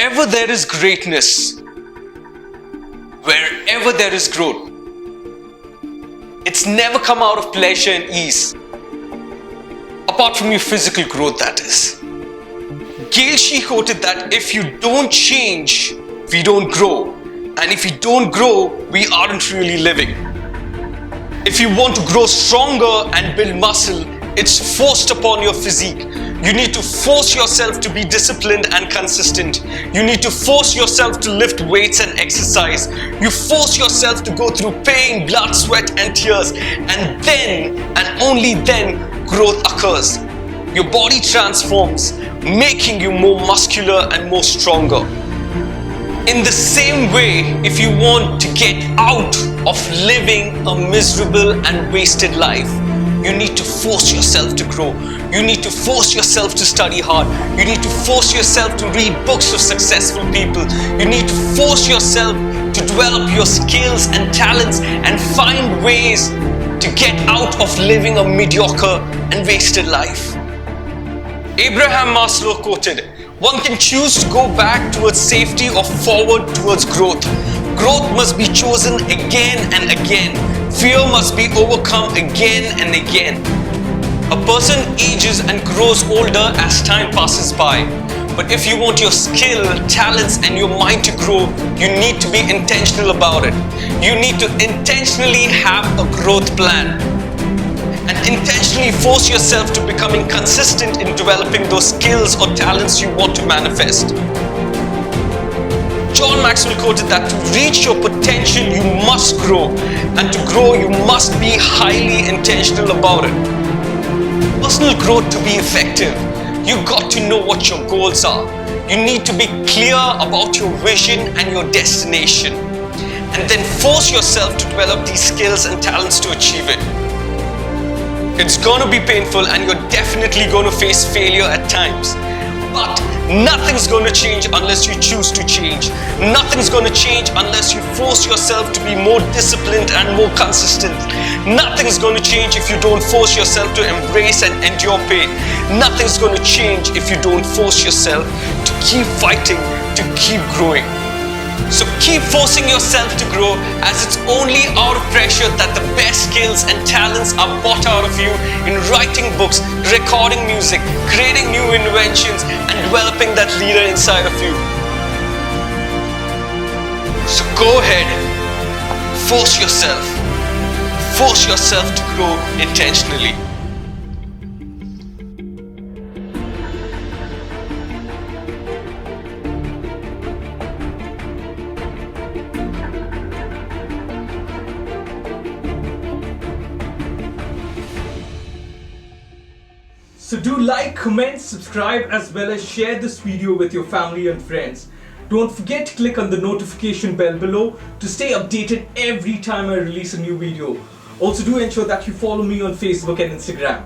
Wherever there is greatness, wherever there is growth, it's never come out of pleasure and ease. Apart from your physical growth, that is. Gail Sheehy quoted that if you don't change, we don't grow. And if we don't grow, we aren't really living. If you want to grow stronger and build muscle, it's forced upon your physique. You need to force yourself to be disciplined and consistent. You need to force yourself to lift weights and exercise. You force yourself to go through pain, blood, sweat and tears. And then, and only then, growth occurs. Your body transforms, making you more muscular and more stronger. In the same way, if you want to get out of living a miserable and wasted life, you need to force yourself to grow. You need to force yourself to study hard. You need to force yourself to read books of successful people. You need to force yourself to develop your skills and talents and find ways to get out of living a mediocre and wasted life. Abraham Maslow quoted, "One can choose to go back towards safety or forward towards growth. Growth must be chosen again and again. Fear must be overcome again and again." A person ages and grows older as time passes by. But if you want your skill, talents and your mind to grow, you need to be intentional about it. You need to intentionally have a growth plan. And intentionally force yourself to becoming consistent in developing those skills or talents you want to manifest. John Maxwell quoted that to reach your potential, you must grow. And to grow, you must be highly intentional about it. Personal growth to be effective, you got to know what your goals are. You need to be clear about your vision and your destination. And then force yourself to develop these skills and talents to achieve it. It's gonna be painful and you're definitely gonna face failure at times. But nothing's gonna change unless you choose to change. Nothing's gonna change unless you force yourself to be more disciplined and more consistent. Nothing's gonna change if you don't force yourself to embrace and endure pain. Nothing's gonna change if you don't force yourself to keep fighting, to keep growing. So keep forcing yourself to grow, as it's only out of pressure that the best skills and talents are brought out of you in writing books, recording music, creating new inventions, and developing that leader inside of you. So go ahead, force yourself to grow intentionally. So do like, comment, subscribe as well as share this video with your family and friends. Don't forget to click on the notification bell below to stay updated every time I release a new video. Also do ensure that you follow me on Facebook and Instagram.